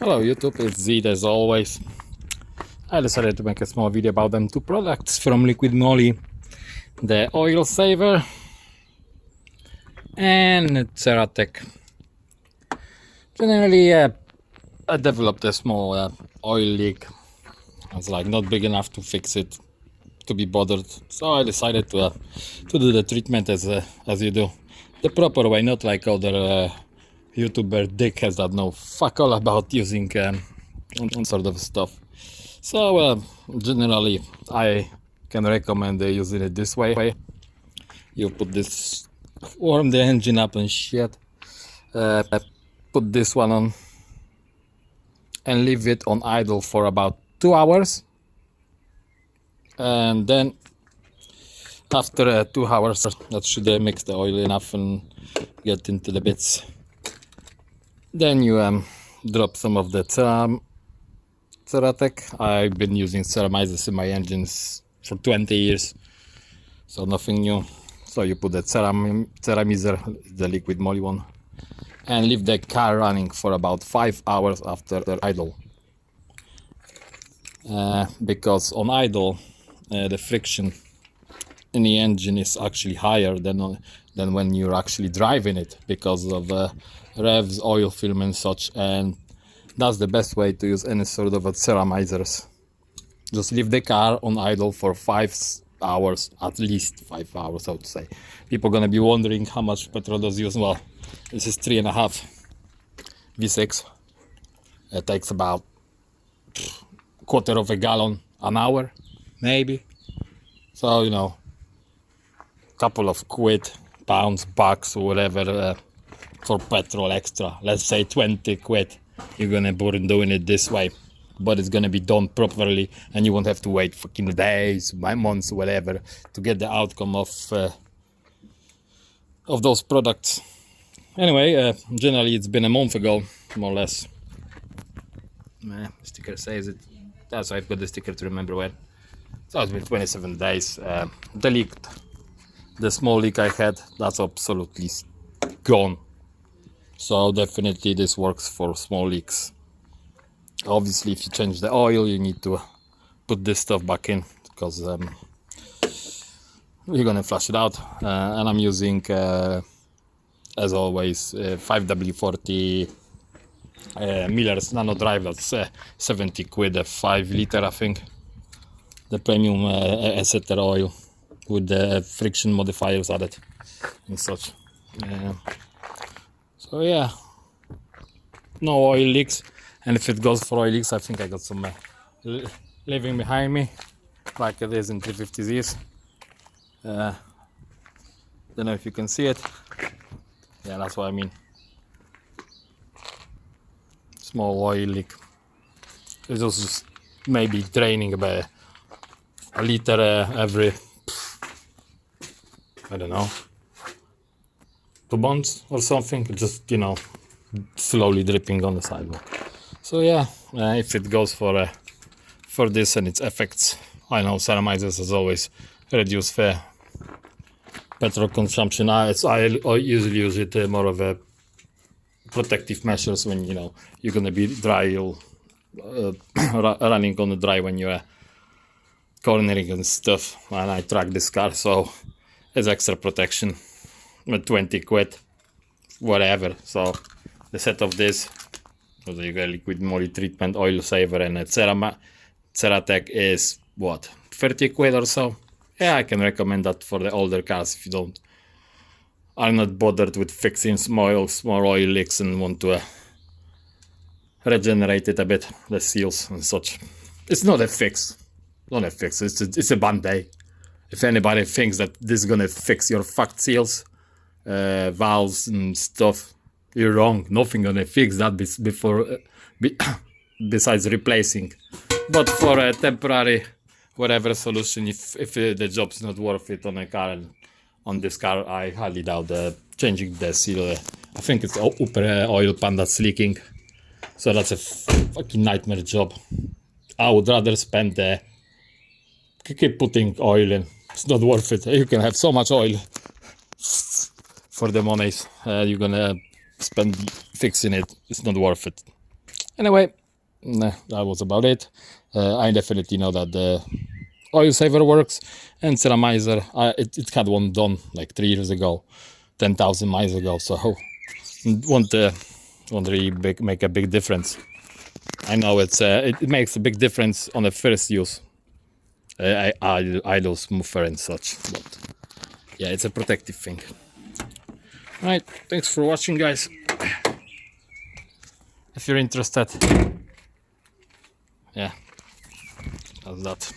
Hello YouTube, it's Zed as always. I decided to make a small video about them two products from Liquid Moly, the oil saver and Cera. Generally, I developed a small oil leak. It's like not big enough to fix it, to be bothered. So I decided to do the treatment as you do, the proper way, not like other YouTuber dickheads that know fuck all about using sort of stuff. So generally, I can recommend using it this way. You put this, warm the engine up and shit. Put this one on and leave it on idle for about 2 hours, and then after 2 hours that should mix the oil enough and get into the bits. Then you drop some of the Cera. I've been using Ceramizers in my engines for 20 years, so nothing new. So you put the Ceramizer, the Liquid Moly one, and leave the car running for about 5 hours after the idle. Because on idle, the friction in the engine is actually higher than when you're actually driving it, because of revs, oil film and such. And that's the best way to use any sort of Ceramizers. Just leave the car on idle for 5 hours, at least 5 hours, I would say. People gonna be wondering how much petrol does use. Well, this is 3.5 V6. It takes about quarter of a gallon an hour, maybe. So, you know, couple of quid, pounds, bucks, or whatever for petrol extra. Let's say 20 quid. You're gonna burn doing it this way, but it's gonna be done properly, and you won't have to wait fucking days, months, whatever, to get the outcome of those products. Anyway, generally it's been a month ago, more or less. The sticker says it. That's why I've got the sticker to remember where. So it's been 27 days. The leak, the small leak I had, that's absolutely gone. So definitely this works for small leaks. Obviously, if you change the oil, you need to put this stuff back in, because you're gonna flush it out. And I'm using, as always, 5W40 Miller's Nano Drive. That's 70 quid, a 5 liter, I think. The premium acetate oil with the friction modifiers added and such. So yeah, no oil leaks. And if it goes for oil leaks, I think I got some leaving behind me, like it is in 350Zs. Don't know if you can see it. Yeah, that's what I mean. Small oil leak. It's just maybe draining about a liter every, I don't know, 2 months or something. Just, you know, slowly dripping on the sidewalk. So yeah, if it goes for this and its effects, I know Ceramizers as always reduce the petrol consumption. I usually use it more of a protective measures when, you know, you're gonna be dry, running on the dry when you're cornering and stuff. And I track this car, so it's extra protection with 20 quid, whatever. So the set of this, so you get Liquid Moly treatment, oil saver, and a Cera is what, 30 quid or so. Yeah, I can recommend that for the older cars if you are not bothered with fixing small oil leaks and want to regenerate it a bit, the seals and such. It's not a fix, it's a band-aid. If anybody thinks that this is gonna fix your fucked seals, valves and stuff, you're wrong. Nothing gonna fix that besides replacing. But for a temporary whatever solution, if the job's not worth it on a car, and on this car I highly doubt changing the seal. I think it's upper oil pan that's leaking, so that's a fucking nightmare job. I would rather spend keep putting oil in. It's not worth it. You can have so much oil for the monies you're gonna spend fixing it. It's not worth it. Anyway, nah, that was about it. I definitely know that the oil saver works, and Ceramizer, it had one done like 3 years ago, 10,000 miles ago, so won't really make a big difference. I know it makes a big difference on the first use. Idle smoother and such, but yeah, it's a protective thing. Alright, thanks for watching, guys. If you're interested, yeah, that's that.